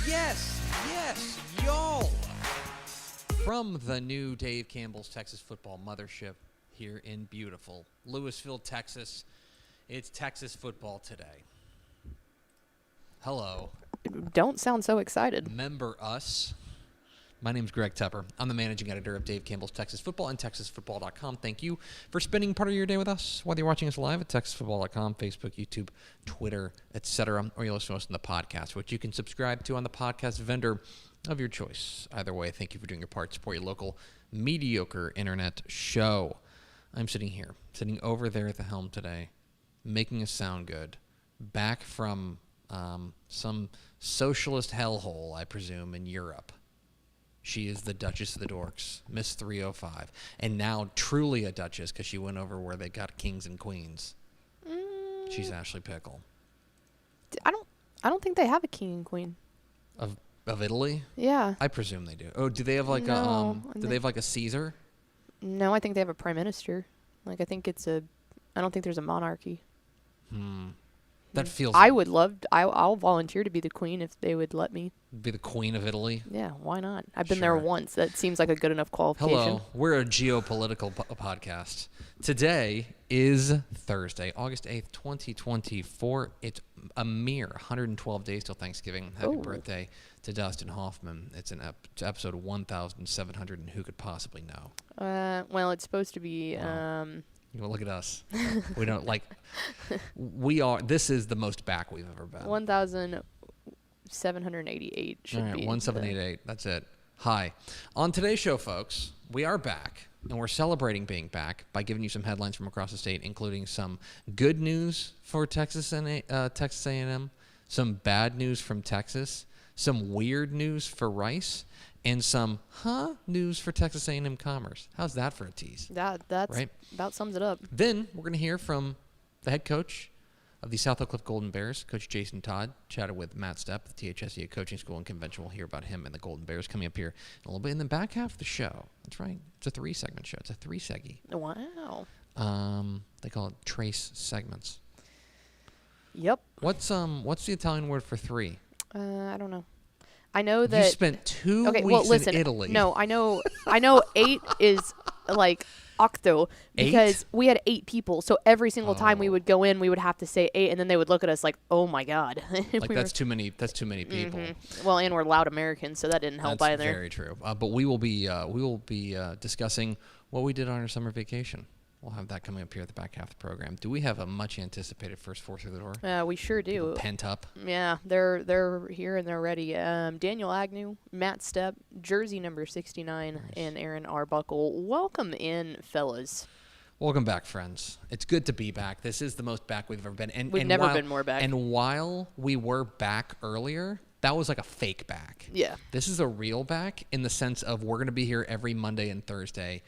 Yes, y'all. From the new Dave Campbell's Texas football mothership here in beautiful Lewisville, Texas, it's Texas football today. Hello. Don't sound so excited. Remember us. My name's Greg Tepper. I'm the managing editor of Dave Campbell's Texas Football and TexasFootball.com. Thank you for spending part of your day with us, whether you're watching us live at TexasFootball.com, Facebook, YouTube, Twitter, etc., or you're listening to us on the podcast, which you can subscribe to on the podcast vendor of your choice. Either way, thank you for doing your part to support your local mediocre internet show. I'm sitting over there at the helm today, making us sound good, back from some socialist hellhole, I presume, in Europe. She is the Duchess of the Dorks, Miss 305, and now truly a Duchess because she went over where they got kings and queens. She's Ashley Pickle. I don't think they have a king and queen Of Italy? Yeah. I presume they do. Oh, do they have like they have like a Caesar? No, I think they have a prime minister. I think I don't think there's a monarchy. That feels. I'll volunteer to be the queen if they would let me. Be the queen of Italy? Yeah, why not? I've been there once. That seems like a good enough qualification. Hello, we're a geopolitical podcast. Today is Thursday, August 8th, 2024. It's a mere 112 days till Thanksgiving. Happy birthday to Dustin Hoffman. It's an episode 1,700, and who could possibly know? Well, it's supposed to be... Well, look at us. We don't this is the most back we've ever been. 1,788 should be. All right, 1,788. That's it. Hi. On today's show, folks, we are back, and we're celebrating being back by giving you some headlines from across the state, including some good news for Texas and Texas A&M, some bad news from Texas, some weird news for Rice, and some news for Texas A&M Commerce. How's that for a tease? That's right? About sums it up. Then we're going to hear from the head coach of the South Oak Cliff Golden Bears, Coach Jason Todd. Chatted with Matt Stepp, the THSEA Coaching School and Convention. We'll hear about him and the Golden Bears coming up here in a little bit in the back half of the show. That's right. It's a 3-segment show. It's a 3-seggy. Wow. They call it trace segments. Yep. What's the Italian word for 3? I don't know. I know that you spent 2 weeks in Italy. No, I know 8 is like octo because we had 8 people. So every single time we would go in, we would have to say 8, and then they would look at us like, "Oh my God!" That's too many. That's too many people. Mm-hmm. Well, and we're loud Americans, so that didn't help either. That's very true. But we will be discussing what we did on our summer vacation. We'll have that coming up here at the back half of the program. Do we have a much anticipated first 4 through the door? We sure do. People pent up. Yeah, they're here and they're ready. Daniel Agnew, Matt Stepp, jersey number 69, nice. And Aaron Arbuckle. Welcome in, fellas. Welcome back, friends. It's good to be back. This is the most back we've ever been. We've never been more back. And while we were back earlier, that was like a fake back. Yeah. This is a real back in the sense of we're going to be here every Monday and Thursday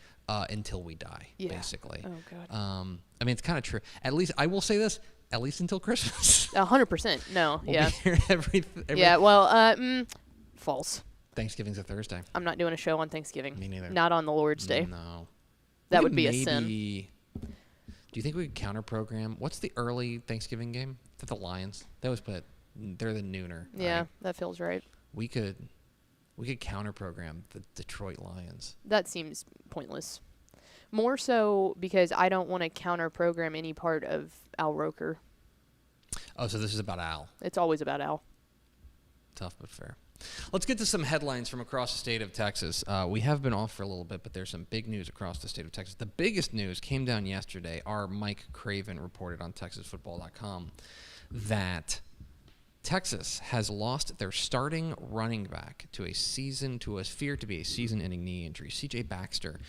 until we die, basically. Oh, God. I mean, it's kind of true. At least, I will say this, at least until Christmas. 100%. No, we'll be here every yeah, well, false. Thanksgiving's a Thursday. I'm not doing a show on Thanksgiving. Me neither. Not on the Lord's Day. No. That would be a sin. Do you think we could counter-program? What's the early Thanksgiving game? Is that the Lions? They always put, they're the nooner. Yeah, right? That feels right. We could counter-program the Detroit Lions. That seems pointless. More so because I don't want to counter-program any part of Al Roker. Oh, so this is about Al. It's always about Al. Tough but fair. Let's get to some headlines from across the state of Texas. We have been off for a little bit, but there's some big news across the state of Texas. The biggest news came down yesterday. Our Mike Craven reported on TexasFootball.com that Texas has lost their starting running back to a feared to be a season-ending knee injury. C.J. Baxter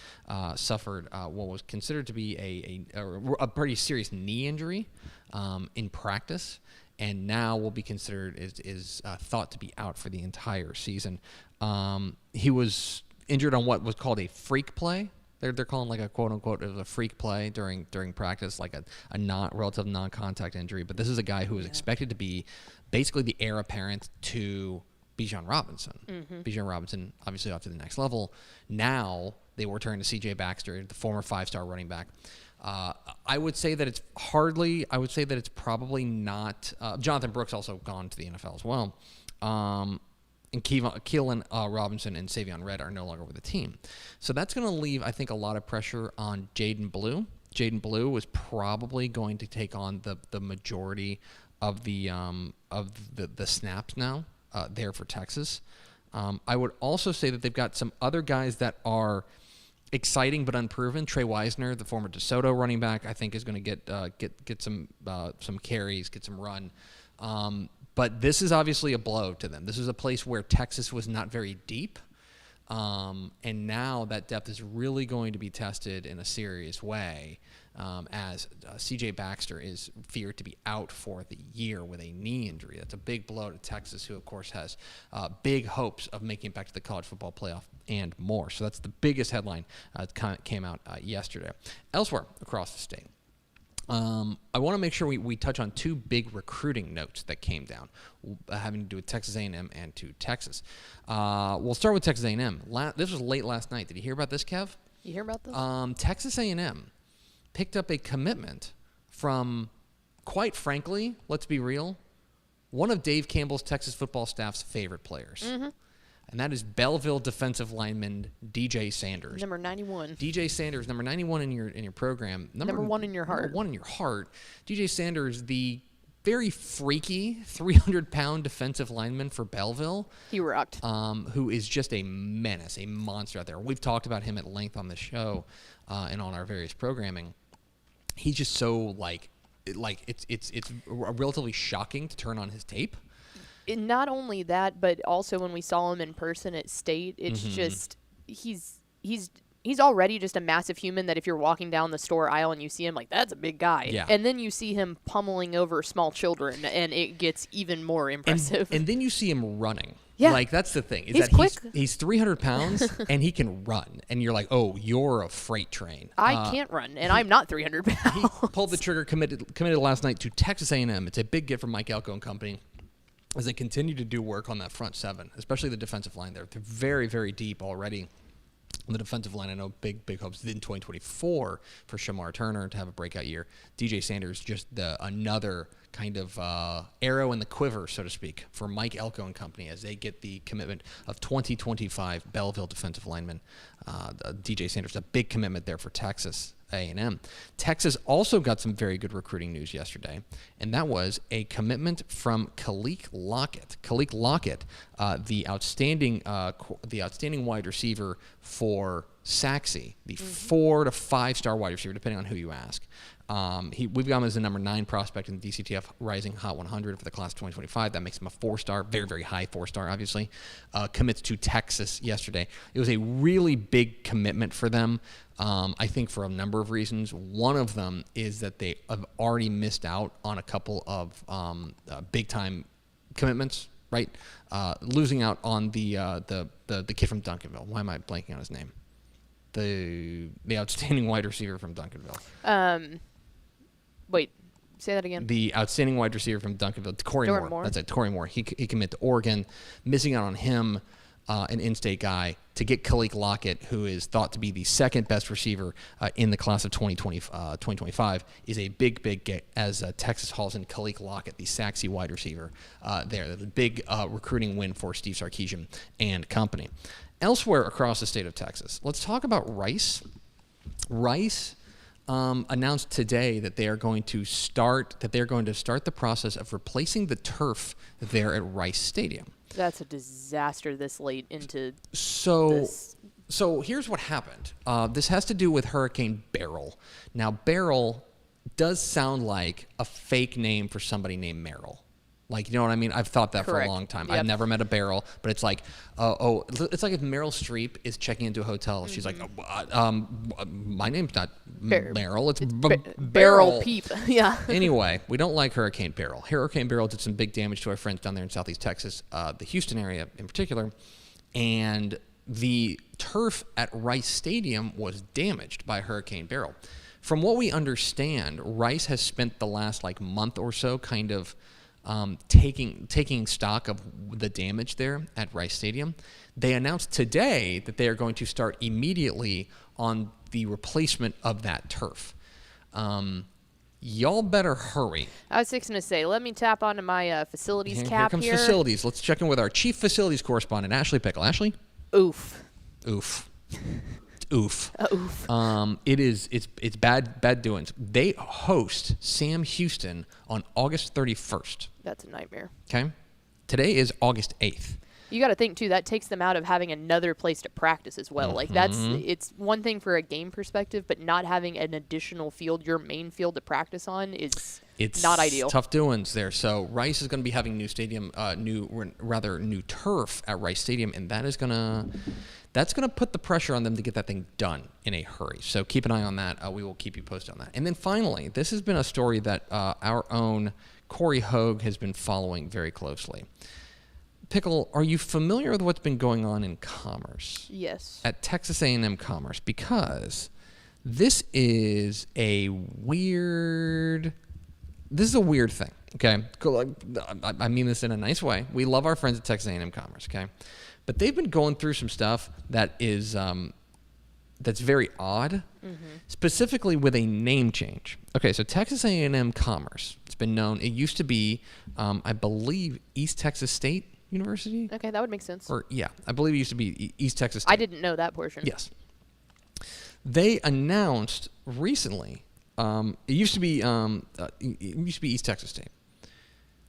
suffered what was considered to be a pretty serious knee injury in practice, and now will be considered is thought to be out for the entire season. He was injured on what was called a freak play. They're calling like a quote unquote a freak play during practice, like a relative non-contact injury. But this is a guy who is expected to be basically the heir apparent to Bijan Robinson. Mm-hmm. Bijan Robinson obviously off to the next level. Now they will return to C.J. Baxter, the former 5-star running back. I would say that it's probably not. Jonathan Brooks also gone to the NFL as well. Keelan Robinson and Savion Red are no longer with the team. So that's going to leave, I think, a lot of pressure on Jaden Blue. Jaden Blue was probably going to take on the majority of the snaps now there for Texas. I would also say that they've got some other guys that are exciting but unproven. Trey Wisner, the former DeSoto running back, I think is going to get some carries, get some run. But this is obviously a blow to them. This is a place where Texas was not very deep. And now that depth is really going to be tested in a serious way as C.J. Baxter is feared to be out for the year with a knee injury. That's a big blow to Texas, who, of course, has big hopes of making it back to the college football playoff and more. So that's the biggest headline that came out yesterday. Elsewhere across the state, I want to make sure we touch on two big recruiting notes that came down having to do with Texas A&M and to Texas. We'll start with Texas A&M. This was late last night. Did you hear about this, Kev? You hear about this? Texas A&M picked up a commitment from, quite frankly, let's be real, one of Dave Campbell's Texas football staff's favorite players. Mm-hmm. And that is Belleville defensive lineman DJ Sanders. Number 91. DJ Sanders, number 91 in your program. Number one in your heart. Number one in your heart. DJ Sanders, the very freaky 300-pound defensive lineman for Belleville. He rocked. Who is just a menace, a monster out there. We've talked about him at length on the show and on our various programming. He's just so it's relatively shocking to turn on his tape. And not only that, but also when we saw him in person at State, it's just he's already just a massive human that if you're walking down the store aisle and you see him, like, that's a big guy. Yeah. And then you see him pummeling over small children, and it gets even more impressive. And then you see him running. Yeah. Like, that's the thing. He's quick. He's 300 pounds, and he can run. And you're like, oh, you're a freight train. I can't run, and I'm not 300 pounds. He pulled the trigger, committed last night to Texas A&M. It's a big get from Mike Elko and company as they continue to do work on that front seven, especially the defensive line there. They're very, very deep already. On the defensive line, I know big hopes in 2024 for Shamar Turner to have a breakout year. DJ Sanders, just another kind of arrow in the quiver, so to speak, for Mike Elko and company as they get the commitment of 2025 Belleville defensive lineman. DJ Sanders, a big commitment there for Texas A&M. Texas also got some very good recruiting news yesterday, and that was a commitment from Kalik Lockett. Kalik Lockett, the outstanding wide receiver for Saxe, the 4 to 5 star wide receiver, depending on who you ask. We've got him as the number 9 prospect in the DCTF Rising Hot 100 for the class of 2025. That makes him a 4-star, very, very high 4-star, obviously. Commits to Texas yesterday. It was a really big commitment for them, I think, for a number of reasons. One of them is that they have already missed out on a couple of big-time commitments, right? Losing out on the kid from Duncanville. Why am I blanking on his name? The outstanding wide receiver from Duncanville. Wait, say that again. The outstanding wide receiver from Duncanville, Corey Moore. That's it, Corey Moore. He committed to Oregon, missing out on him, an in-state guy, to get Kalik Lockett, who is thought to be the second best receiver in the class of 2025, is a big get as Texas hauls in Kalik Lockett, the Saxe wide receiver there. That's a big recruiting win for Steve Sarkisian and company. Elsewhere across the state of Texas, let's talk about Rice. Rice announced today that they are going to start the process of replacing the turf there at Rice Stadium. That's a disaster this late into this. So here's what happened. This has to do with Hurricane Beryl. Now, Beryl does sound like a fake name for somebody named Merrill. Like, you know what I mean? I've thought that Correct. for a long time. Yep. I've never met a Beryl, but it's like, it's like if Meryl Streep is checking into a hotel. She's like, my name's not Meryl, it's Beryl Peep. Yeah. Anyway, we don't like Hurricane Beryl. Hurricane Beryl did some big damage to our friends down there in Southeast Texas, the Houston area in particular, and the turf at Rice Stadium was damaged by Hurricane Beryl. From what we understand, Rice has spent the last month or so kind of taking stock of the damage there at Rice Stadium. They announced today that they are going to start immediately on the replacement of that turf. y'all better hurry. I was fixing to say, let me tap onto my facilities cap here. Here comes facilities. Let's check in with our chief facilities correspondent, Ashley Pickle. Ashley? Oof. Oof. It's bad doings. They host Sam Houston on August 31st. That's a nightmare. Okay? Today is August 8th. You got to think, too, that takes them out of having another place to practice as well. Like, it's one thing for a game perspective, but not having an additional field, your main field to practice on is not ideal. It's tough doings there. So Rice is going to be having new turf at Rice Stadium, and that's going to put the pressure on them to get that thing done in a hurry. So keep an eye on that. We will keep you posted on that. And then finally, this has been a story that our own Corey Hogue has been following very closely. Pickle, are you familiar with what's been going on in Commerce? Yes. At Texas A&M Commerce, because this is a weird thing, okay? I mean this in a nice way. We love our friends at Texas A&M Commerce, okay? But they've been going through some stuff that is that's very odd, specifically with a name change. Okay, so Texas A&M Commerce, it's been known, it used to be, I believe, East Texas State University? Okay, that would make sense. I believe it used to be East Texas State. I didn't know that portion. Yes. They announced recently, it used to be East Texas State.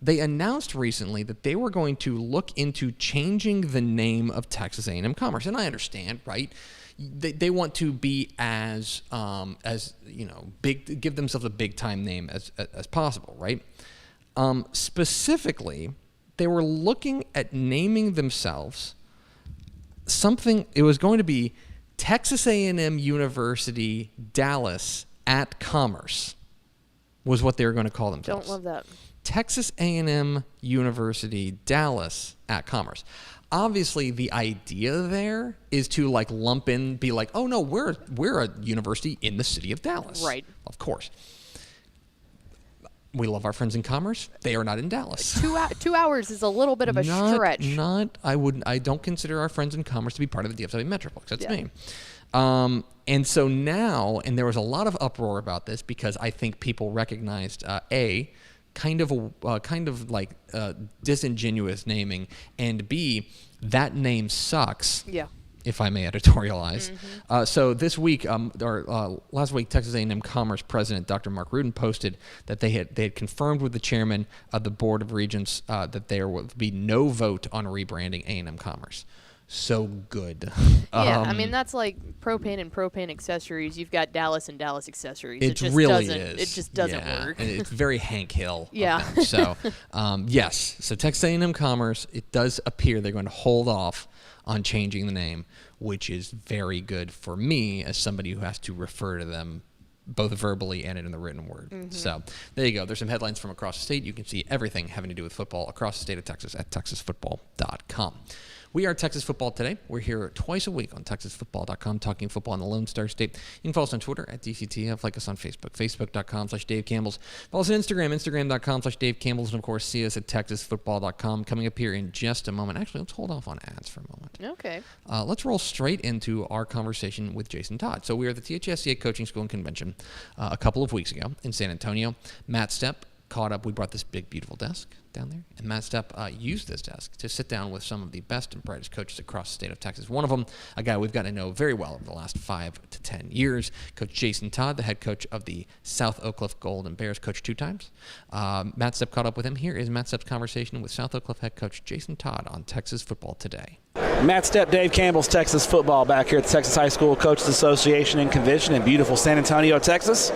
They announced recently that they were going to look into changing the name of Texas A&M Commerce, and I understand, right? They want to be as big, give themselves a big time name as possible, right? Specifically, they were looking at naming themselves something. It was going to be Texas A&M University Dallas at Commerce was what they were going to call themselves. Don't love that. Texas A&M University Dallas at Commerce. Obviously, the idea there is to lump in, be like, oh no, we're a university in the city of Dallas. Right. Of course. We love our friends in Commerce. They are not in Dallas. 2 hours is a little bit of a stretch. I don't consider our friends in Commerce to be part of the DFW Metroplex. That's me. And so now, and there was a lot of uproar about this because I think people recognized kind of disingenuous naming, and B, that name sucks. Yeah. If I may editorialize. So this week, last week, Texas A&M Commerce President Dr. Mark Rudin posted that they had confirmed with the chairman of the Board of Regents that there would be no vote on rebranding A&M Commerce. So good. Yeah, I mean, that's like propane and propane accessories. You've got Dallas and Dallas accessories. It just really is. It just doesn't work. It's very Hank Hill. Yeah. So, yes. So Texas A&M Commerce, it does appear they're going to hold off on changing the name, which is very good for me as somebody who has to refer to them both verbally and in the written word. So there you go. There's some headlines from across the state. You can see everything having to do with football across the state of Texas at texasfootball.com. We are Texas Football Today. We're here twice a week on texasfootball.com talking football in the Lone Star State. You can follow us on Twitter at DCTF, like us on Facebook, facebook.com/Dave Campbell's. Follow us on Instagram, instagram.com/Dave Campbell's, and of course, see us at texasfootball.com. Coming up here in just a moment. Actually, let's hold off on ads for a moment. Okay. Let's roll straight into our conversation with Jason Todd. So we were at the THSCA Coaching School and Convention a couple of weeks ago in San Antonio. Matt Stepp caught up. We brought this big, beautiful desk down there, and Matt Stepp used this desk to sit down with some of the best and brightest coaches across the state of Texas. One of them, a guy we've gotten to know very well over the last 5 to 10 years, Coach Jason Todd, the head coach of the South Oak Cliff Golden Bears, coached 2 times. Matt Stepp caught up with him. Here is Matt Stepp's conversation with South Oak Cliff head coach Jason Todd on Texas Football Today. Matt Stepp, Dave Campbell's Texas Football back here at the Texas High School Coaches Association and Convention in beautiful San Antonio, Texas.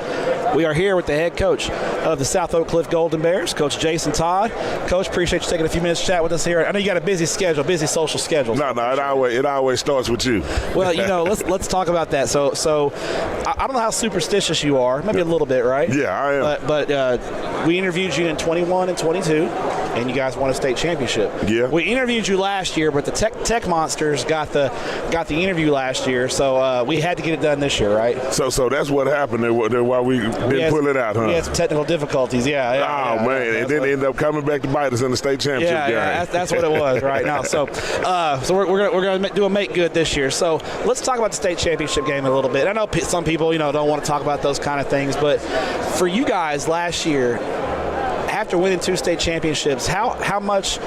We are here with the head coach of the South Oak Cliff Golden Bears, Coach Jason Todd. Coach, appreciate you taking a few minutes to chat with us here. I know you got a busy schedule, busy social schedule. No, it always starts with you. Well, let's talk about that. So I don't know how superstitious you are, maybe a little bit, right? Yeah, I am. But we interviewed you in 21 and 22. and you guys won a state championship. Yeah. We interviewed you last year, but the Tech Monsters got the interview last year, so we had to get it done this year, right? So that's what happened. Why we didn't pull it out, huh? We had some technical difficulties. Man, and then they ended up coming back to bite us in the state championship game. Yeah, that's what it was right now. So we're gonna do a make good this year. So let's talk about the state championship game a little bit. I know some people don't want to talk about those kind of things, but for you guys last year, after winning 2 state championships, how much?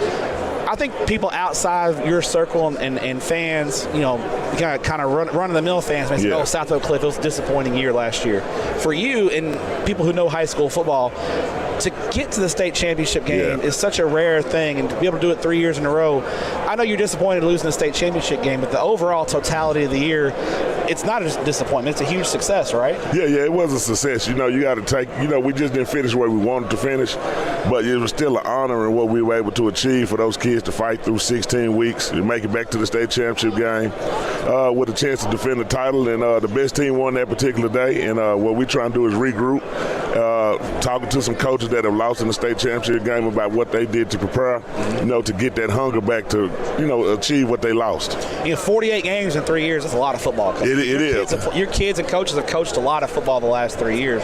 I think people outside your circle and fans, kind of run-of-the-mill fans may say, "Oh, South Oak Cliff, it was a disappointing year last year." For you and people who know high school football, to get to the state championship game is such a rare thing, and to be able to do it 3 years in a row. I know you're disappointed losing the state championship game, but the overall totality of the year, it's not a disappointment. It's a huge success, right? Yeah, it was a success. You got to take, we just didn't finish where we wanted to finish, but it was still an honor in what we were able to achieve for those kids to fight through 16 weeks and make it back to the state championship game with a chance to defend the title. And the best team won that particular day. And what we're trying to do is regroup, talking to some coaches that have lost in the state championship game about what they did to prepare, to get that hunger back to, achieve what they lost. 48 games in 3 years is a lot of football. It is. Your kids and coaches have coached a lot of football the last 3 years.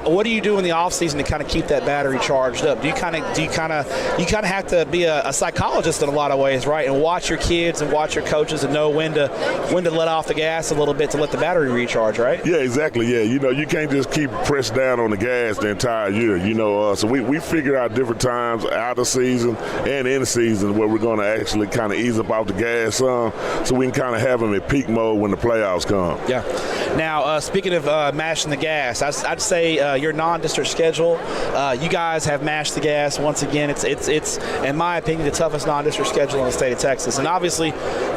What do you do in the off season to kind of keep that battery charged up? You kind of have to be a psychologist in a lot of ways, right? And watch your kids and watch your coaches and know when to let off the gas a little bit to let the battery recharge, right? Yeah, exactly. Yeah, you can't just keep pressed down on the gas the entire year. So we figure out different times out of season and in the season where we're going to actually kind of ease up off the gas some, so we can kind of have them in peak mode when the playoffs come. Yeah. Now, speaking of mashing the gas, I'd say your non-district schedule, you guys have mashed the gas once again. It's in my opinion the toughest non-district schedule in the state of Texas. And obviously,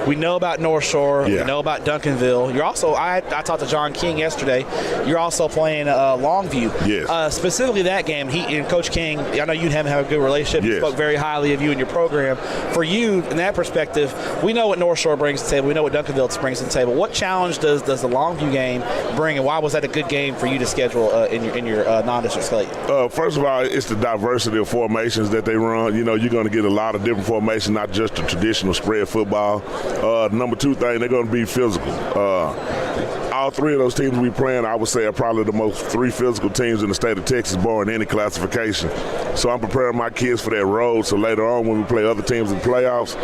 we know about North Shore, we know about Duncanville. You're also I talked to John King yesterday. You're also playing Longview. Yes. Specifically that game, he and Coach King. I know you and him have a good relationship. Yes. He spoke very highly of you and your program. For you, in that perspective, we know what North Shore brings to the table. We know what Duncanville brings to the table. What challenge does the Longview game bring, and why was that a good game for you to schedule in your non-district slate? First of all, it's the diversity of formations that they run. You're going to get a lot of different formations, not just the traditional spread football. Number 2 thing, they're going to be physical. All 3 of those teams we playing, I would say, are probably the most 3 physical teams in the state of Texas, barring any classification. So I'm preparing my kids for that road, so later on when we play other teams in the playoffs,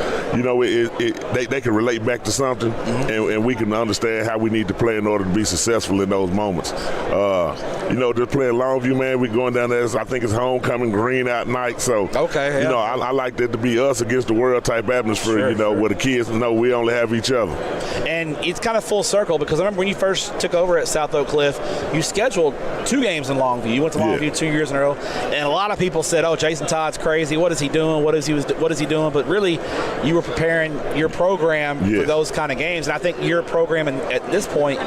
they can relate back to something, and we can understand how we need to play in order to be successful in those moments. Just playing Longview, man, we're going down there. I think it's homecoming green out night, so I like that to be us against the world type atmosphere. Where the kids know we only have each other. And it's kind of full circle, because I remember when you first took over at South Oak Cliff, you scheduled 2 games in Longview. You went to Longview 2 years in a row, and a lot of people said, "Oh, Jason Todd's crazy. What is he doing? What is he doing?" But really, you were preparing your program for those kind of games, and I think your program at this point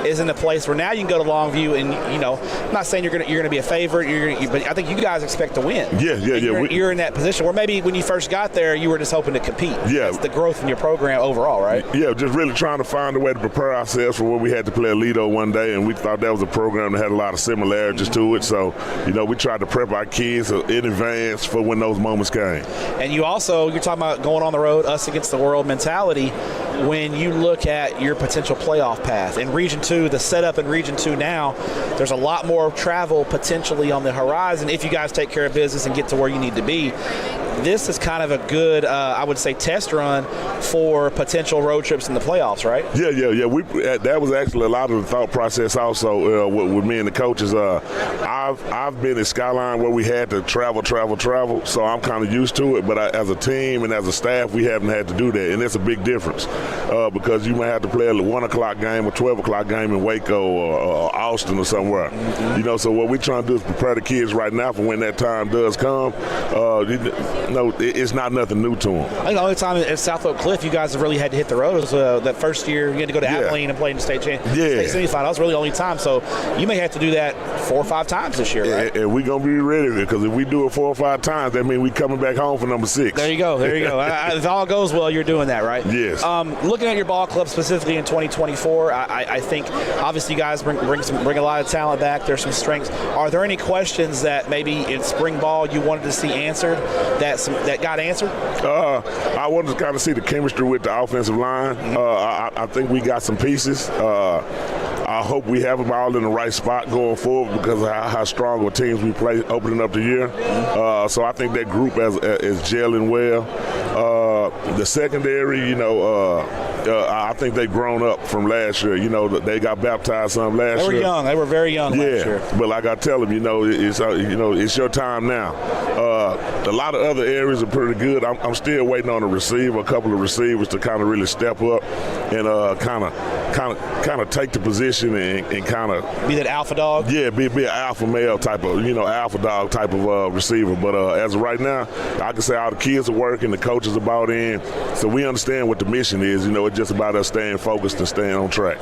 is in a place where now you can go to Longview, and I'm not saying you're gonna be a favorite, but I think you guys expect to win. You're in that position where maybe when you first got there, you were just hoping to compete. Yeah, it's the growth in your program overall, right? Yeah, just really trying to find a way to prepare ourselves for when we had to play Alito one day, and we thought that was a program that had a lot of similarities to it. So, we tried to prep our kids in advance for when those moments came. And you're talking about going on the road, us against the world mentality. When you look at your potential playoff path in Region 2, the setup in Region 2 now, there's a lot more travel potentially on the horizon if you guys take care of business and get to where you need to be. This is kind of a good, I would say, test run for potential road trips in the playoffs, right? Yeah. That was actually a lot of the thought process also with me and the coaches. I've been at Skyline where we had to travel, so I'm kind of used to it. But as a team and as a staff, we haven't had to do that, and it's a big difference because you may have to play a 1 o'clock game or 12 o'clock game in Waco or Austin or somewhere. So what we're trying to do is prepare the kids right now for when that time does come. It's not nothing new to them. I think the only time at South Oak Cliff you guys have really had to hit the road was that first year you had to go to Abilene and play in the state semifinal. That was really the only time. So you may have to do that 4 or 5 times this year, right? And we're going to be ready, because if we do it 4 or 5 times, that means we're coming back home for number 6. There you go. If all goes well, you're doing that, right? Yes. Looking at your ball club specifically in 2024, I think obviously you guys bring a lot of talent back. There's some strengths. Are there any questions that maybe in spring ball you wanted to see answered that that got answered? I wanted to kind of see the chemistry with the offensive line. I think we got some pieces. I hope we have them all in the right spot going forward because of how strong of teams we play opening up the year. So I think that group is gelling well. The secondary, I think they've grown up from last year. They got baptized some last year. They were young. They were very young last year. But like I tell them, it's your time now. A lot of other areas are pretty good. I'm still waiting on a couple of receivers to kind of really step up and kind of take the position and kind of be that alpha dog. Yeah, be an alpha male type of alpha dog type of receiver. But as of right now, I can say all the kids are working, the coaches are bought in, so we understand what the mission is. It's just about us staying focused and staying on track.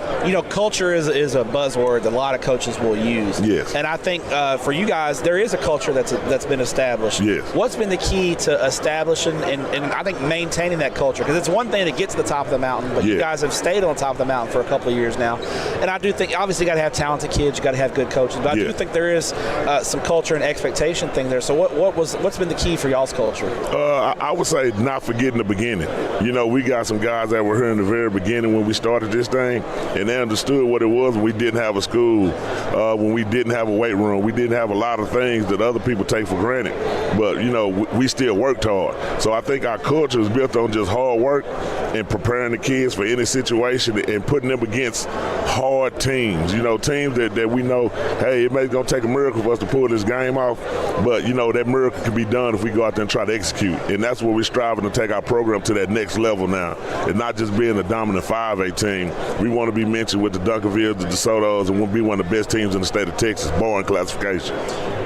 Culture is a buzzword that a lot of coaches will use. Yes. And I think for you guys, there is a culture that's been established. Yes. What's been the key to establishing and I think maintaining that culture? Because it's one thing to get to the top of the mountain, but you guys have stayed on top of the mountain for a couple of years now. And I do think, obviously, you got to have talented kids, you got to have good coaches, but I do think there is some culture and expectation thing there. So what's been the key for y'all's culture? I would say not forgetting the beginning. We got some guys that were here in the very beginning when we started this thing, and they understood what it was when we didn't have a school, when we didn't have a weight room, we didn't have a lot of things that other people take for granted. But, we still worked hard. So I think our culture is built on just hard work and preparing the kids for any situation and putting them against hard teams, teams that we know, hey, it may going to take a miracle for us to pull this game off, but, that miracle can be done if we go out there and try to execute. And that's what we're striving to take our program to that next level now. And not just being a dominant 5A team. We want to be mentioned with the Duncanvilles, the DeSotos, and we'll be one of the best teams in the state of Texas, barring classification.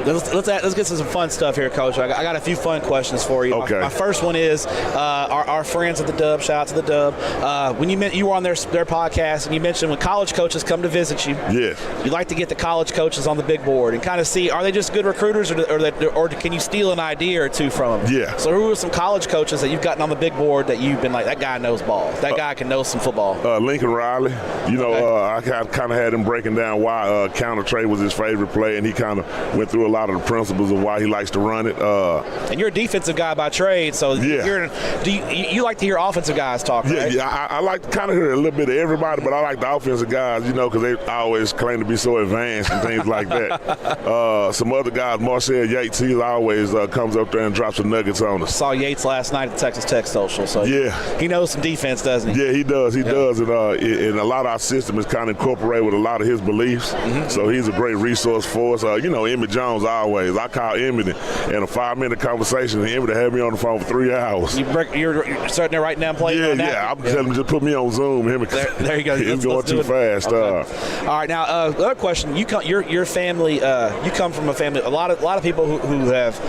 Let's get to some fun stuff here, Coach. I got a few fun questions for you. Okay. My first one is our friends at the Dub. Shout out to the Dub. When you were on their podcast and you mentioned when college coaches come to visit you, yes, you like to get the college coaches on the big board and kind of see, are they just good recruiters or can you steal an idea or two from them? Yeah. So who are some college coaches that you've gotten on the big board that you've been like, that guy knows ball, that guy can know some football? Lincoln Riley. I kind of had him breaking down why counter trade was his favorite play, and he kind of went through a lot of the principles of why he likes to run it. And you're a defensive guy by trade, so you like to hear offensive guys talk, right? Yeah, I like to kind of hear a little bit of everybody, but I like the offensive guys, because they always claim to be so advanced and things like that. Some other guys, Marcel Yates, he always comes up there and drops some nuggets on us. Saw Yates last night at Texas Tech Social, so he knows some defense, doesn't he? Yeah, he does. He does, and a lot of our system is kind of incorporated with a lot of his beliefs. Mm-hmm. So he's a great resource for us. Emmett Jones always. I call Emmett in a 5-minute conversation, and Emmett had me on the phone for 3 hours. You're starting there right now playing. Yeah. I'm telling him just put me on Zoom. There you go. He's going too fast. Okay. All right, now another question. Your family. You come from a family. A lot of people who have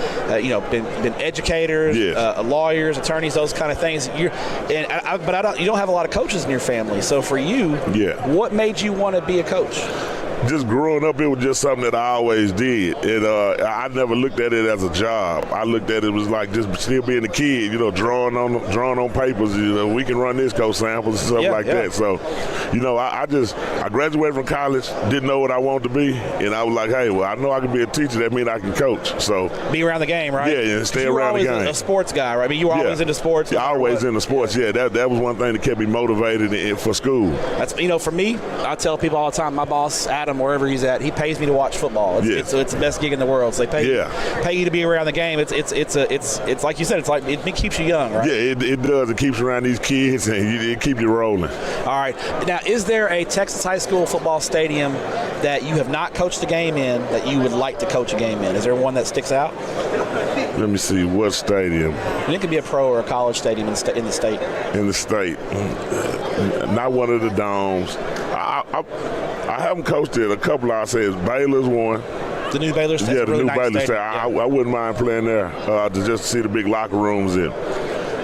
been educators, lawyers, attorneys, those kind of things. You don't have a lot of coaches in your family. So for you, what made you want to be a coach? Just growing up, it was just something that I always did. And I never looked at it as a job. I looked at it was like just still being a kid, drawing on papers. We can run this coach samples and stuff like that. So, I graduated from college, didn't know what I wanted to be, and I was like, hey, well, I know I can be a teacher. That means I can coach. So be around the game, right? Yeah, and stay around the game. You were always a sports guy, right? I mean, you were always into sports. Yeah, always into sports. Yeah, that was one thing that kept me motivated for school. That's for me. I tell people all the time. My boss, Adam, wherever he's at, he pays me to watch football. It's the best gig in the world. So they pay you to be around the game. It's like you said. It's like it keeps you young, right? Yeah, it does. It keeps you around these kids and it keeps you rolling. All right. Now, is there a Texas high school football stadium that you have not coached a game in that you would like to coach a game in? Is there one that sticks out? Let me see. What stadium? And it could be a pro or a college stadium in the state. In the state. Not one of the domes. I haven't coached it. A couple I say Baylor's one. The new Baylor Stadium. Yeah, the really new nice Baylor Stadium. Yeah. I wouldn't mind playing there to just see the big locker rooms in.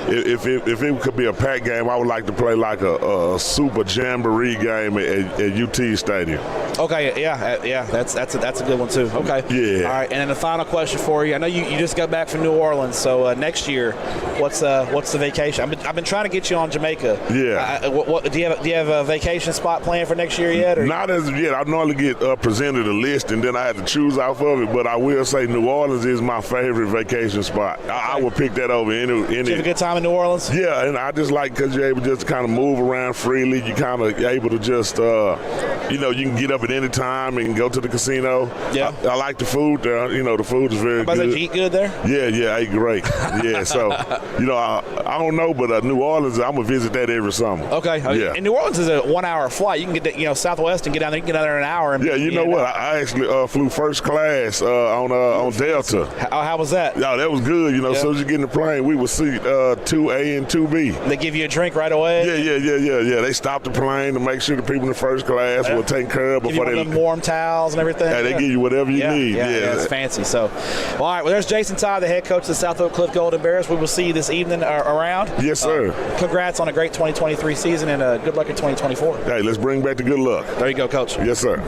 If it could be a packed game, I would like to play like a super jamboree game at UT Stadium. Okay, yeah, that's a good one too. Okay, Yeah. All right, and then the final question for you. I know you just got back from New Orleans, so next year, what's the vacation? I've been trying to get you on Jamaica. Yeah. What do you have a vacation spot planned for next year yet? Or? Not as of yet. I normally get presented a list and then I have to choose off of it. But I will say New Orleans is my favorite vacation spot. I would pick that over any. Did you have a good time in New Orleans? Yeah, and I just like because you're able just to kind of move around freely. You kind of able to just you can get up at any time and go to the casino. Yeah. I like the food there. The food is very But good. did you eat good there? Yeah, I ate great. Yeah, so I don't know, but New Orleans, I'm gonna visit that every summer. Okay. Yeah. And New Orleans is a 1 hour flight. You can get to, Southwest and get down there. You can get down there in an hour. And Yeah, you know what? I actually flew first class on Delta. How was that? Yeah, that was good. As soon as you get in the plane, we would seat 2A and 2B. They give you a drink right away. Yeah. They stopped the plane to make sure the people in the first class were taken care of Give before you they. one of them warm towels and everything. Yeah, they give you whatever you need. Yeah, it's fancy. So, all right. Well, there's Jason Todd, the head coach of the South Oak Cliff Golden Bears. We will see you this evening around. Yes, sir. Congrats on a great 2023 season and good luck in 2024. Hey, let's bring back the good luck. There you go, Coach. Yes, sir.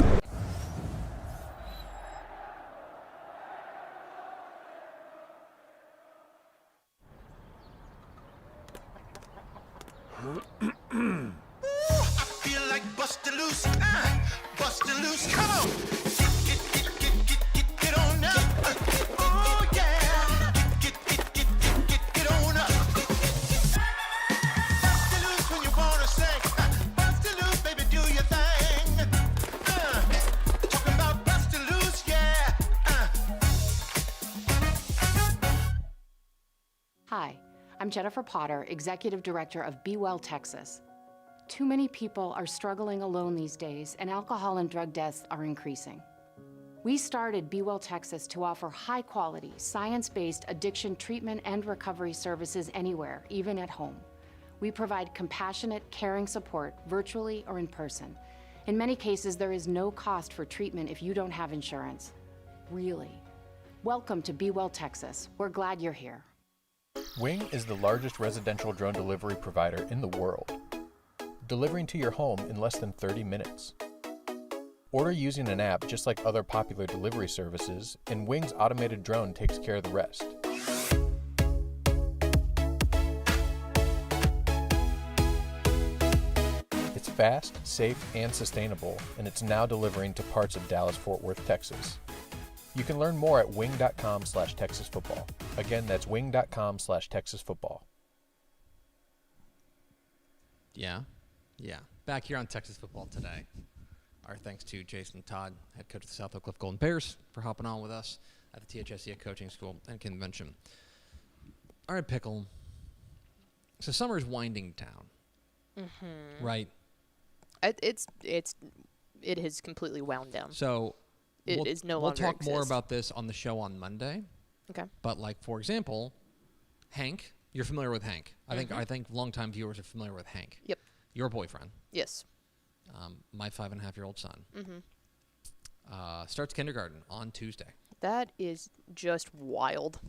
Come on. Get on up. Oh, yeah. Get on up. Bust it loose when you wanna sing. Bust it loose, baby, do your thing. Talking about bust it loose, yeah. Hi, I'm Jennifer Potter, Executive Director of Be Well Texas. Too many people are struggling alone these days, and alcohol and drug deaths are increasing. We started Be Well Texas to offer high-quality, science-based addiction treatment and recovery services anywhere, even at home. We provide compassionate, caring support virtually or in person. In many cases, there is no cost for treatment if you don't have insurance. Really. Welcome to Be Well Texas. We're glad you're here. Wing is the largest residential drone delivery provider in the world, delivering to your home in less than 30 minutes. Order using an app just like other popular delivery services, and Wing's automated drone takes care of the rest. It's fast, safe, and sustainable, and it's now delivering to parts of Dallas-Fort Worth, Texas. You can learn more at wing.com/TexasFootball. Again, that's wing.com/TexasFootball. Yeah. Back here on Texas Football Today. Our thanks to Jason Todd, head coach of the South Oak Cliff Golden Bears, for hopping on with us at the THSCA Coaching School and Convention. All right, Pickle. So summer's winding down. Mm-hmm. Right? It has completely wound down. So it is no we'll longer talk more exist. about this on the show on Monday. Okay. But like, for example, Hank, you're familiar with Hank. I think longtime viewers are familiar with Hank. Yep. Your boyfriend. Yes. My 5.5-year-old son. Starts kindergarten on Tuesday. That is just wild.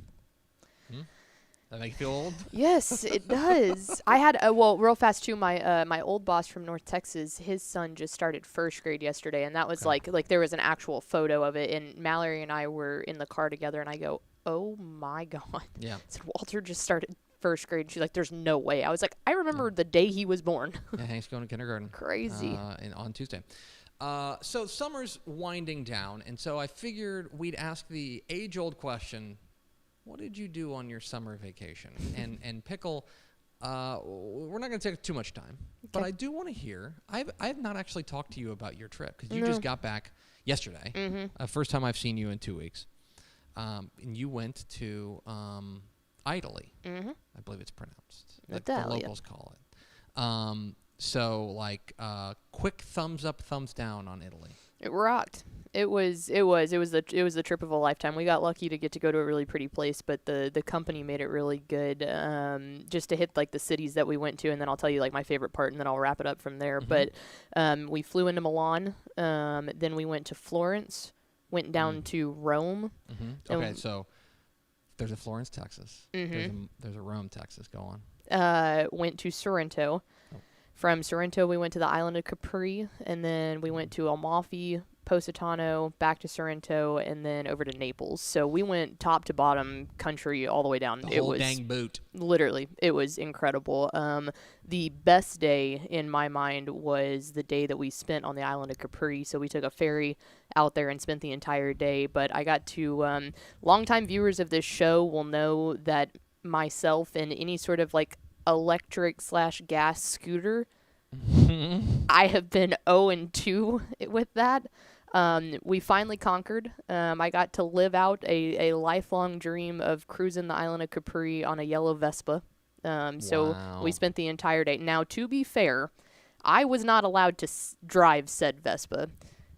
That make you feel old? Yes, it does. I had real fast too. My old boss from North Texas, his son just started first grade yesterday, and that was like there was an actual photo of it. And Mallory and I were in the car together, and I go, "Oh my God!" Yeah. I said, "Walter just started first grade." She's like, "There's no way." I was like, "I remember the day he was born." Yeah, Hank's going to kindergarten. Crazy. On Tuesday. So summer's winding down, and so I figured we'd ask the age-old question: what did you do on your summer vacation? and Pickle, we're not going to take too much time, but I do want to hear. I've not actually talked to you about your trip because you just got back yesterday. First time I've seen you in 2 weeks, and you went to Italy. I believe it's pronounced. Like the locals call it. So quick thumbs up, thumbs down on Italy. It rocked. It was the trip of a lifetime. We got lucky to get to go to a really pretty place, but the company made it really good. Just to hit the cities that we went to, and then I'll tell you my favorite part, and then I'll wrap it up from there. But we flew into Milan. Then we went to Florence. Went down to Rome. Okay, so there's a Florence, Texas. There's a Rome, Texas. Go on. Went to Sorrento. From Sorrento, we went to the island of Capri, and then we went to Amalfi, Positano, back to Sorrento, and then over to Naples. So we went top to bottom country all the way down. The whole dang boot. Literally, it was incredible. The best day in my mind was the day that we spent on the island of Capri. So we took a ferry out there and spent the entire day. But I got to, longtime viewers of this show will know that myself and any sort of like electric/gas scooter, I have been 0-2 with that. We finally conquered. I got to live out a lifelong dream of cruising the island of Capri on a yellow Vespa. So we spent the entire day. Now, to be fair, I was not allowed to drive said Vespa.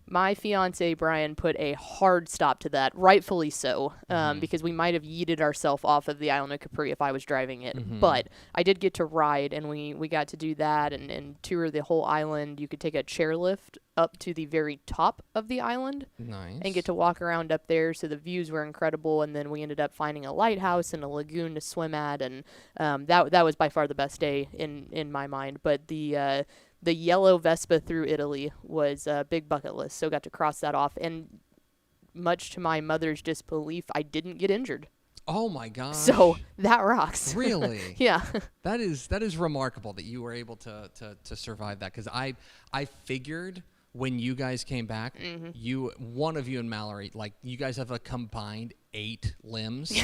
My fiance, Brian, put a hard stop to that, rightfully so, because we might have yeeted ourselves off of the island of Capri if I was driving it. But I did get to ride, and we got to do that and tour the whole island. You could take a chairlift up to the very top of the island. Nice. And get to walk around up there, so the views were incredible. And then we ended up finding a lighthouse and a lagoon to swim at, and that was by far the best day in my mind. But the yellow Vespa through Italy was a big bucket list, so got to cross that off. And much to my mother's disbelief, I didn't get injured. Oh my gosh. So that rocks. Really? Yeah. That is remarkable that you were able to survive that, because I figured when you guys came back, one of you and Mallory, like, you guys have a combined 8 limbs.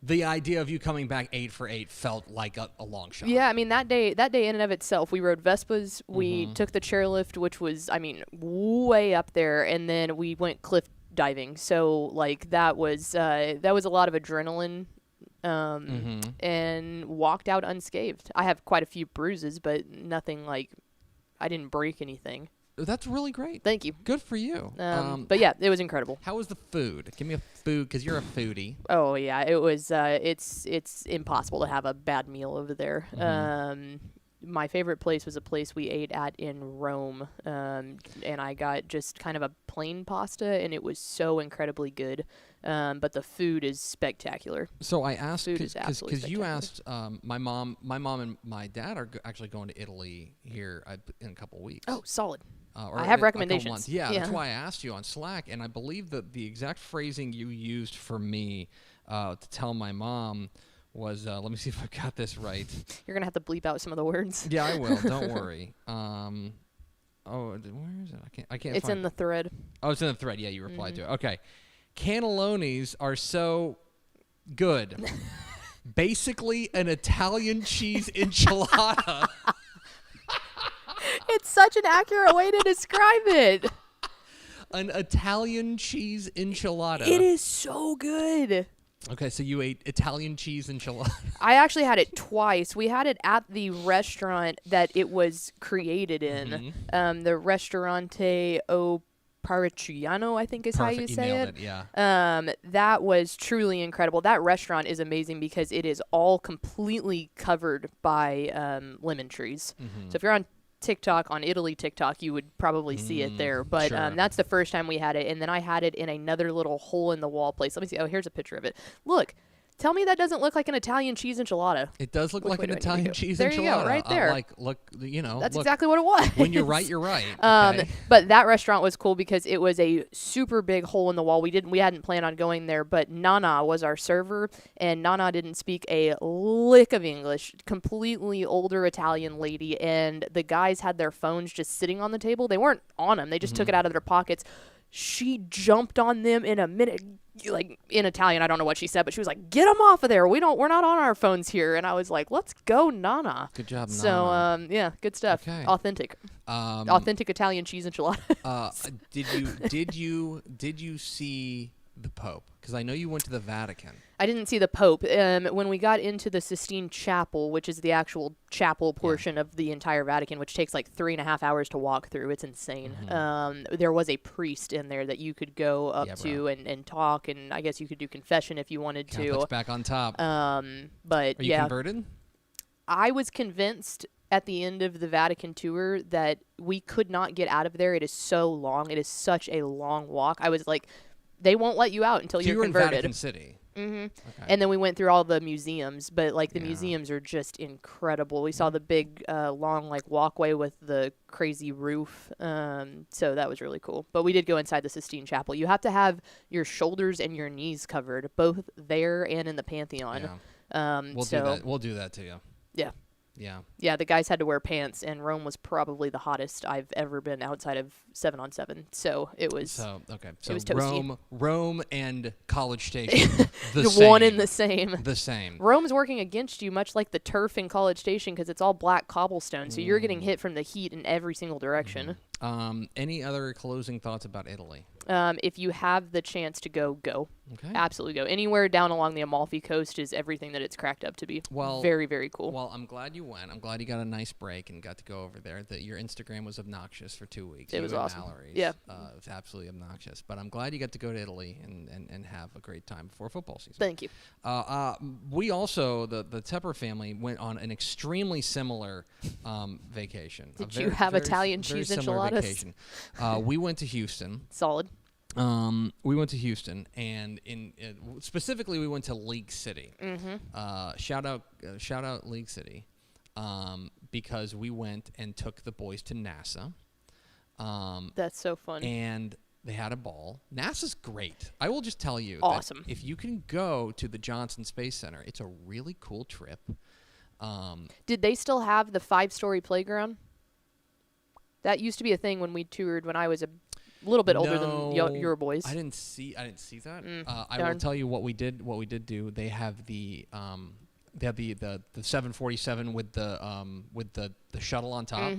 The idea of you coming back 8 for 8 felt like a long shot. Yeah, I mean, that day in and of itself, we rode Vespas, we took the chairlift, which was, I mean, way up there, and then we went cliff diving. So, like, that was a lot of adrenaline, and walked out unscathed. I have quite a few bruises, but nothing like, I didn't break anything. That's really great. Thank you. Good for you. But yeah, it was incredible. How was the food? Give me a food, because you're a foodie. Oh yeah, it was. It's impossible to have a bad meal over there. My favorite place was a place we ate at in Rome, and I got just kind of a plain pasta, and it was so incredibly good. But the food is spectacular. So I asked, because you asked, my mom and my dad are actually going to Italy here in a couple weeks. Oh, solid. Or I have a couple recommendations. months. Yeah, that's why I asked you on Slack, and I believe that the exact phrasing you used for me to tell my mom was, let me see if I got this right. You're going to have to bleep out some of the words. Yeah, I will. Don't worry. Where is it? I can't It's find in the thread. Oh, it's in the thread. Yeah, you replied to it. Okay. Cannellonis are so good. Basically an Italian cheese enchilada. It's such an accurate way to describe it. An Italian cheese enchilada. It is so good. Okay, so you ate Italian cheese enchilada. I actually had it twice. We had it at the restaurant that it was created in. The Ristorante O Pariciano, I think is how you say nailed it. Yeah. That was truly incredible. That restaurant is amazing because it is all completely covered by lemon trees. So if you're on TikTok, on Italy TikTok, you would probably see it there. But sure. That's the first time we had it. And then I had it in another little hole-in-the-wall place. Let me see. Oh, here's a picture of it. Look. Tell me that doesn't look like an Italian cheese enchilada. It does look like an Italian cheese there enchilada. There you go, right there. That's exactly what it was. When you're right, you're right. Okay. But that restaurant was cool because it was a super big hole in the wall. We hadn't planned on going there, but Nana was our server, and Nana didn't speak a lick of English. Completely older Italian lady, and the guys had their phones just sitting on the table. They weren't on them. They just took it out of their pockets. She jumped on them in a minute, like in Italian. I don't know what she said, but she was like, "Get them off of there. We're not on our phones here." And I was like, "Let's go, Nana." Good job, Nana. So yeah, good stuff. Okay. Authentic, authentic Italian cheese enchilada. Did you see the Pope? Because I know you went to the Vatican. I didn't see the Pope. When we got into the Sistine Chapel, which is the actual chapel portion of the entire Vatican, which takes like 3.5 hours to walk through, it's insane. There was a priest in there that you could go up to and talk, and I guess you could do confession if you wanted Catholic's back on top. But Are you converted? I was convinced at the end of the Vatican tour that we could not get out of there. It is so long. It is such a long walk. I was like, they won't let you out until you're in converted. Vatican City. Okay. And then we went through all the museums, but like the museums are just incredible. We saw the big long like walkway with the crazy roof. So that was really cool. But we did go inside the Sistine Chapel. You have to have your shoulders and your knees covered, both there and in the Pantheon. We'll do that. We'll do that to you. Yeah. Yeah. Yeah, the guys had to wear pants, and Rome was probably the hottest I've ever been outside of 7-on-7. So it was. So okay. So it was toasty. Rome and College Station, the The same. one and the same. The same. Rome's working against you, much like the turf in College Station, because it's all black cobblestone. So you're getting hit from the heat in every single direction. Any other closing thoughts about Italy? If you have the chance to go. Okay. Absolutely go. Anywhere down along the Amalfi Coast is everything that it's cracked up to be. Well, very, very cool. Well, I'm glad you went. I'm glad you got a nice break and got to go over there. That your Instagram was obnoxious for 2 weeks. It was awesome. Mallory's. Yeah. It was absolutely obnoxious. But I'm glad you got to go to Italy and have a great time before football season. Thank you. We also, the Tepper family, went on an extremely similar vacation. Did you have Italian very cheese similar enchiladas? Vacation. We went to Houston. Solid. We went to Houston, and specifically we went to League City. Shout out League City, because we went and took the boys to NASA. That's so fun. And they had a ball. NASA's great. I will just tell you. Awesome. That if you can go to the Johnson Space Center, it's a really cool trip. Did they still have the 5-story playground? That used to be a thing when we toured when I was a little bit older than your boys. I didn't see that. I darn. will tell you what we did do. They have the 747 with the shuttle on top,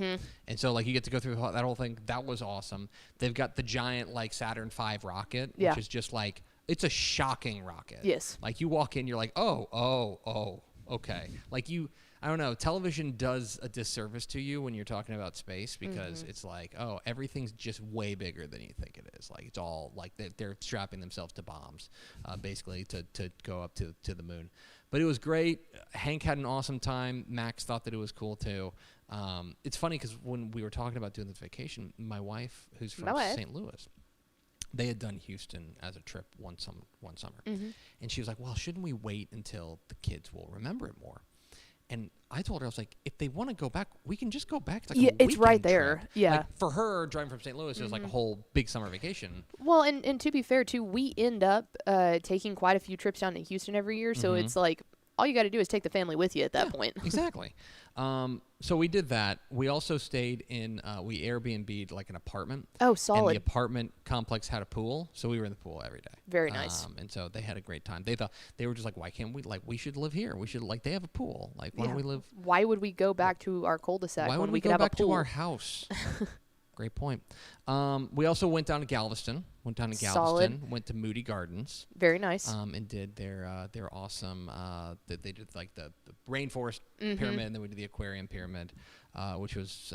and so like you get to go through that whole thing. That was awesome. They've got the giant like Saturn V rocket, which is just like, it's a shocking rocket. Yes. Like you walk in, you're like, oh, okay. Like I don't know, television does a disservice to you when you're talking about space, because it's like, oh, everything's just way bigger than you think it is. Like, it's all like they're strapping themselves to bombs, basically, to go up to the moon. But it was great. Hank had an awesome time. Max thought that it was cool, too. It's funny because when we were talking about doing this vacation, my wife, who's from St. Louis, they had done Houston as a trip one summer. And she was like, well, shouldn't we wait until the kids will remember it more? And I told her, I was like, if they want to go back, we can just go back. It's like it's right there. Trip. Yeah. Like for her, driving from St. Louis, it was like a whole big summer vacation. Well, and to be fair, too, we end up taking quite a few trips down to Houston every year. So it's like, all you got to do is take the family with you at that point. Exactly. So we did that. We also stayed in, we Airbnb'd like an apartment. Oh, solid. And the apartment complex had a pool, so we were in the pool every day. Very nice. And so they had a great time. They were just like, why can't we, like, we should live here. We should, like, they have a pool. Like, why don't we live? Why would we go back to our cul-de-sac Why when would we could go have back a pool? to our house? Great point. We also went down to Galveston. Solid. Went to Moody Gardens. Very nice. And did their awesome. They did like the rainforest pyramid, and then we did the aquarium pyramid, which was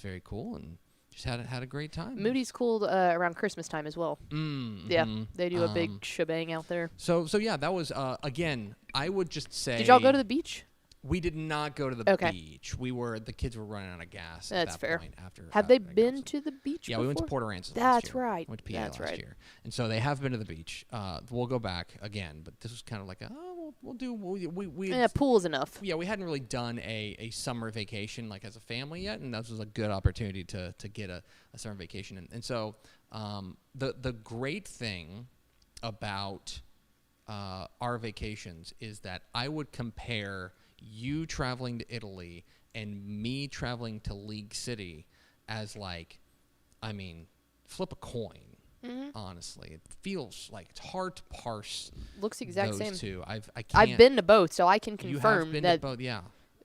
very cool, and just had a great time. Moody's cool around Christmas time as well. Yeah, they do a big shebang out there. So yeah, that was again. I would just say. Did y'all go to the beach? We did not go to the beach. The kids were running out of gas at that point. Have they been to the beach? Yeah, before? we went to Port Aransas. That's right. Went to PA last year, and so they have been to the beach. We'll go back again, but this was kind of like we'll do. We pool's enough. Yeah, we hadn't really done a summer vacation like as a family yet, and this was a good opportunity to get a summer vacation. And so the great thing about our vacations is that I would compare you traveling to Italy and me traveling to League City as like, I mean, flip a coin. Honestly, it feels like it's hard to parse. Looks exact those same. two. I've been to both, so I can confirm you have been that to both, yeah.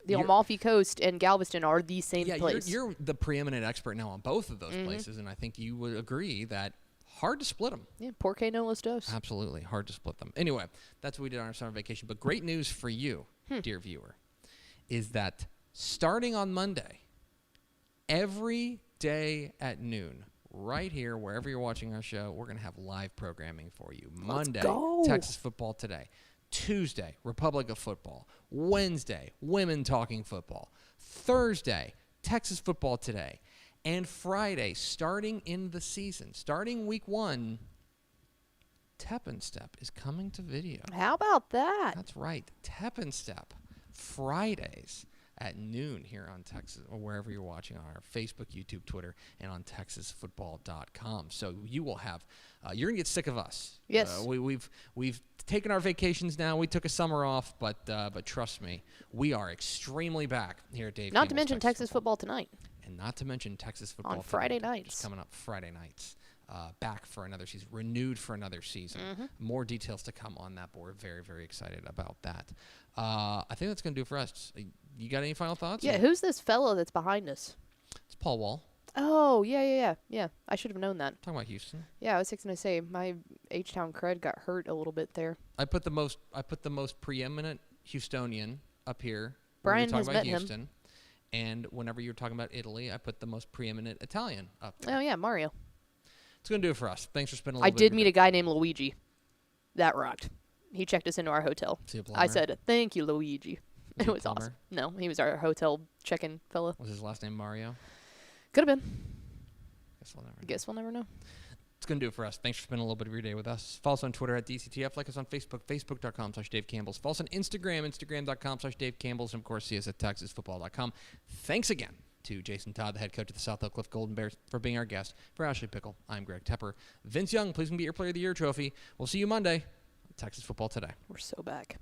The Amalfi Coast and Galveston are the same place. You're the preeminent expert now on both of those places, and I think you would agree that hard to split them. Yeah, porque no los dos. Absolutely, hard to split them. Anyway, that's what we did on our summer vacation. But great news for you, dear viewer, is that starting on Monday, every day at noon, right here, wherever you're watching our show, we're going to have live programming for you. Monday, Texas Football Today. Tuesday, Republic of Football. Wednesday, Women Talking Football. Thursday, Texas Football Today. And Friday, starting in the season, starting week 1, Tep and Step is coming to video. How about that? That's right. Tep and Step, Fridays at noon here on Texas, or wherever you're watching, on our Facebook, YouTube, Twitter, and on TexasFootball.com. So you will have, you're gonna get sick of us. Yes. We've taken our vacations now. We took a summer off, but trust me, we are extremely back here at Dave. Not to Campbell's mention Texas football tonight. and not to mention Texas football On Friday tonight, nights. just coming up Friday nights. Back for another season, renewed for another season. More details to come on that, but we're very, very excited about that. I think that's going to do it for us. You got any final thoughts? Yeah, who's this fella that's behind us? It's Paul Wall. Oh, yeah. I should have known that. Talking about Houston. Yeah, I was going to say my H-Town cred got hurt a little bit there. I put the most preeminent Houstonian up here. Brian when we were has talking about met him. Houston. And whenever you're talking about Italy, I put the most preeminent Italian up there. Oh, yeah, Mario. It's going to do it for us. Thanks for spending a I little bit did of your meet a guy named Luigi. That rocked. He checked us into our hotel. Was he a I plumber? said, thank you, Luigi. Was It he a was plumber? awesome. No, he was our hotel check-in fella. Was his last name Mario? Could have been. Guess we'll never know. Guess we'll never know. It's going to do it for us. Thanks for spending a little bit of your day with us. Follow us on Twitter at DCTF. Like us on Facebook, facebook.com/Dave Campbell's. Follow us on Instagram, instagram.com/Dave Campbell's. And, of course, see us at TexasFootball.com. Thanks again to Jason Todd, the head coach of the South Oak Cliff Golden Bears, for being our guest. For Ashley Pickle, I'm Greg Tepper. Vince Young, please come get your Player of the Year trophy. We'll see you Monday on Texas Football Today. We're so back.